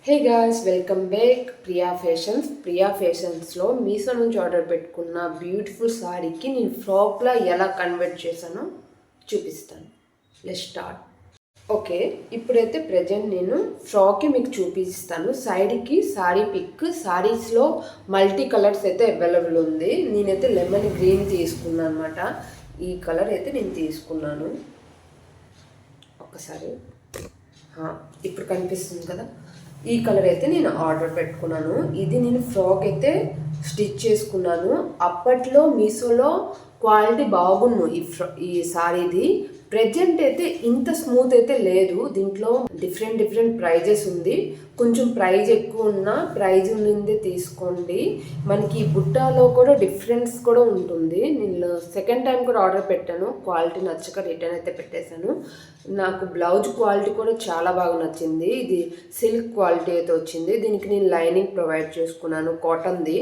హే guys, welcome back Priya fashions. Priya ఫ్యాషన్స్లో మీషో నుంచి order పెట్టుకున్న బ్యూటిఫుల్ సారీకి నేను ఫ్రాక్లా ఎలా కన్వర్ట్ చేశానో చూపిస్తాను. Let's start. ఓకే, ఇప్పుడైతే ప్రజెంట్ నేను ఫ్రాక్కి మీకు చూపిస్తాను. సైడ్కి సారీ పిక్. సారీస్లో మల్టీ కలర్స్ అయితే అవైలబుల్ ఉంది. నేనైతే లెమన్ గ్రీన్ తీసుకున్నాను అనమాట. ఈ కలర్ అయితే నేను తీసుకున్నాను. ఒక్కసారి ఇప్పుడు కనిపిస్తుంది కదా, ఈ కలర్ అయితే నేను ఆర్డర్ పెట్టుకున్నాను. ఇది నేను ఫ్రాక్ అయితే స్టిచ్ చేసుకున్నాను. అప్పట్లో మీషోలో క్వాలిటీ బాగుండు ఈ సారీది. ప్రెజెంట్ అయితే ఇంత స్మూత్ అయితే లేదు. దీంట్లో డిఫరెంట్ ప్రైజెస్ ఉంది. కొంచెం ప్రైజ్ ఎక్కువ ఉన్న ప్రైజ్ నుండి తీసుకోండి. మనకి బుట్టాలో కూడా డిఫరెన్స్ కూడా ఉంటుంది. నేను సెకండ్ టైం కూడా ఆర్డర్ పెట్టాను. క్వాలిటీ నచ్చక రిటర్న్ అయితే పెట్టేశాను. నాకు బ్లౌజ్ క్వాలిటీ కూడా చాలా బాగా నచ్చింది. ఇది సిల్క్ క్వాలిటీ అయితే వచ్చింది. దీనికి నేను లైనింగ్ ప్రొవైడ్ చేసుకున్నాను, కాటన్ది.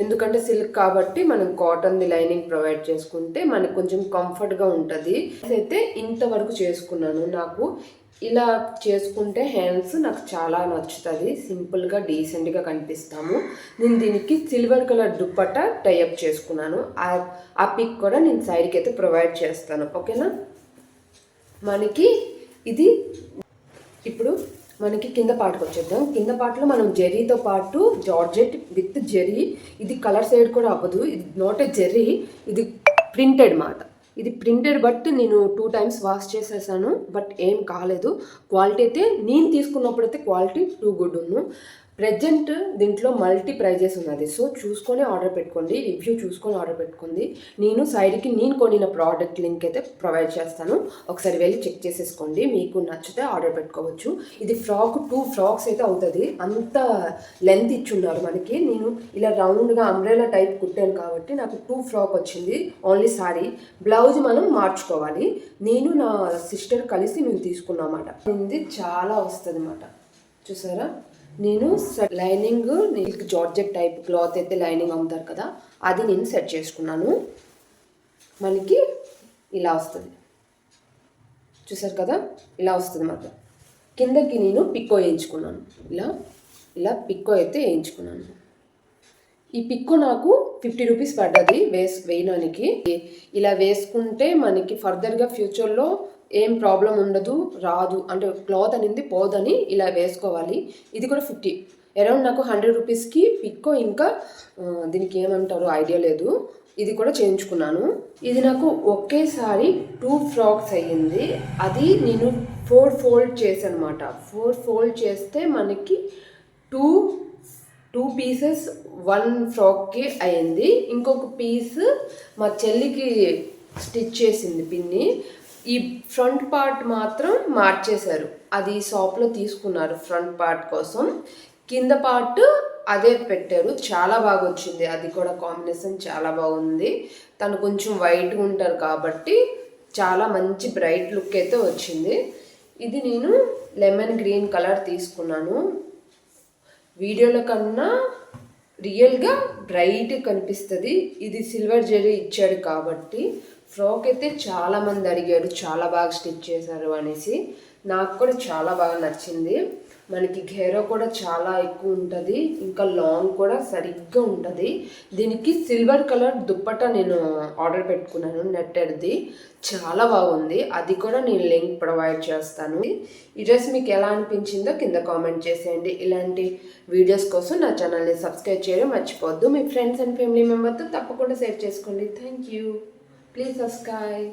ఎందుకంటే సిల్క్ కాబట్టి మనం కాటన్ది లైనింగ్ ప్రొవైడ్ చేసుకుంటే మనకు కొంచెం కంఫర్ట్గా ఉంటుంది. అయితే ఇంతవరకు చేసుకున్నాను. నాకు ఇలా చేసుకుంటే హ్యాండ్స్ నాకు చాలా నచ్చుతుంది. సింపుల్గా డీసెంట్గా కనిపిస్తాము. నేను దీనికి సిల్వర్ కలర్ దుప్పట్టా టైఅప్ చేసుకున్నాను. ఆ పిక్ కూడా నేను సైడ్కి అయితే ప్రొవైడ్ చేస్తాను. ఓకేనా. మనకి ఇది ఇప్పుడు మనకి కింద పాటుకు వచ్చేద్దాం. కింద పాటలో మనం జెరీతో పాటు జార్జెట్ విత్ జెరీ. ఇది కలర్ సైడ్ కూడా అవ్వదు. ఇది నాట్ ఏ జెరీ, ఇది ప్రింటెడ్ మాట. ఇది ప్రింటెడ్, బట్ నేను 2 times వాష్ చేసేసాను, బట్ ఏం కాలేదు. క్వాలిటీ అయితే నేను తీసుకున్నప్పుడైతే క్వాలిటీ టూ గుడ్ ఉంది. ప్రెజెంట్ దీంట్లో మల్టీ ప్రైజెస్ ఉన్నది. సో చూసుకొని ఆర్డర్ పెట్టుకోండి, రివ్యూ చూసుకొని ఆర్డర్ పెట్టుకోండి. నేను సైడ్కి నేను కొనిన ప్రోడక్ట్ లింక్ అయితే ప్రొవైడ్ చేస్తాను. ఒకసారి వెళ్ళి చెక్ చేసేసుకోండి. మీకు నచ్చితే ఆర్డర్ పెట్టుకోవచ్చు. ఇది ఫ్రాక్ 2 frocks అయితే అవుతుంది. అంత లెంత్ ఇచ్చున్నారు మనకి. నేను ఇలా రౌండ్గా అంబ్రెలా టైప్ కుట్టాను కాబట్టి నాకు 2 ఫ్రాక్ వచ్చింది. ఓన్లీ సారీ, బ్లౌజ్ మనం మార్చుకోవాలి. నేను నా సిస్టర్ కలిసి మేము తీసుకున్నామాట. ఇది చాలా వస్తుంది అన్నమాట. చూసారా, నేను లైనింగ్ నీకు జార్జెట్ టైప్ క్లాత్ అయితే లైనింగ్ అమ్ముతారు కదా, అది నేను సెట్ చేసుకున్నాను. మనకి ఇలా వస్తుంది. చూసారు కదా, ఇలా వస్తుంది అన్నమాట. కిందకి నేను పిక్కో వేయించుకున్నాను. ఇలా పిక్కో అయితే వేయించుకున్నాను. ఈ పిక్కో నాకు 50 రూపీస్ పడ్డది వేయడానికి. ఇలా వేసుకుంటే మనకి ఫర్దర్గా ఫ్యూచర్లో ఏం ప్రాబ్లం ఉండదు, రాదు, అంటే క్లాత్ అనేది పోదని ఇలా వేసుకోవాలి. ఇది కూడా 50, అరౌండ్ నాకు 100 రూపీస్కి పిక్కో. ఇంకా దీనికి ఏమంటారో ఐడియా లేదు. ఇది కూడా చేయించుకున్నాను. ఇది నాకు ఒకేసారి 2 frocks అయ్యింది. అది నేను 4 fold చేశాను అనమాట. 4 fold చేస్తే మనకి 2 pieces 1 ఫ్రాక్కి అయ్యింది. ఇంకొక పీస్ మా చెల్లికి స్టిచ్ చేసింది పిన్ని. ఈ ఫ్రంట్ పార్ట్ మాత్రం మార్చేశారు. అది షాప్లో తీసుకున్నారు ఫ్రంట్ పార్ట్ కోసం. కింద పార్ట్ అదే పెట్టారు. చాలా బాగా వచ్చింది. అది కూడా కాంబినేషన్ చాలా బాగుంది. తను కొంచెం వైట్గా ఉంటారు కాబట్టి చాలా మంచి బ్రైట్ లుక్ అయితే వచ్చింది. ఇది నేను లెమన్ గ్రీన్ కలర్ తీసుకున్నాను. వీడియోల కన్నా రియల్గా బ్రైట్ కనిపిస్తుంది. ఇది సిల్వర్ జెరీ ఇచ్చాడు కాబట్టి. ఫ్రాక్ అయితే చాలామంది అడిగారు, చాలా బాగా స్టిచ్ చేశారు అనేసి. నాకు కూడా చాలా బాగా నచ్చింది. మనకి ఘేరో కూడా చాలా ఎక్కువ ఉంటుంది, ఇంకా లాంగ్ కూడా సరిగ్గా ఉంటుంది. దీనికి సిల్వర్ కలర్ దుప్పట్టా నేను ఆర్డర్ పెట్టుకున్నాను, నెట్టెడ్ది. చాలా బాగుంది. అది కూడా నేను లింక్ ప్రొవైడ్ చేస్తాను. ఈ డ్రెస్ మీకు ఎలా అనిపించిందో కింద కామెంట్ చేసేయండి. ఇలాంటి వీడియోస్ కోసం నా ఛానల్ని సబ్స్క్రైబ్ చేయడం మర్చిపోవద్దు. మీ ఫ్రెండ్స్ అండ్ ఫ్యామిలీ మెంబర్తో తప్పకుండా షేర్ చేసుకోండి. Thank you. Please subscribe.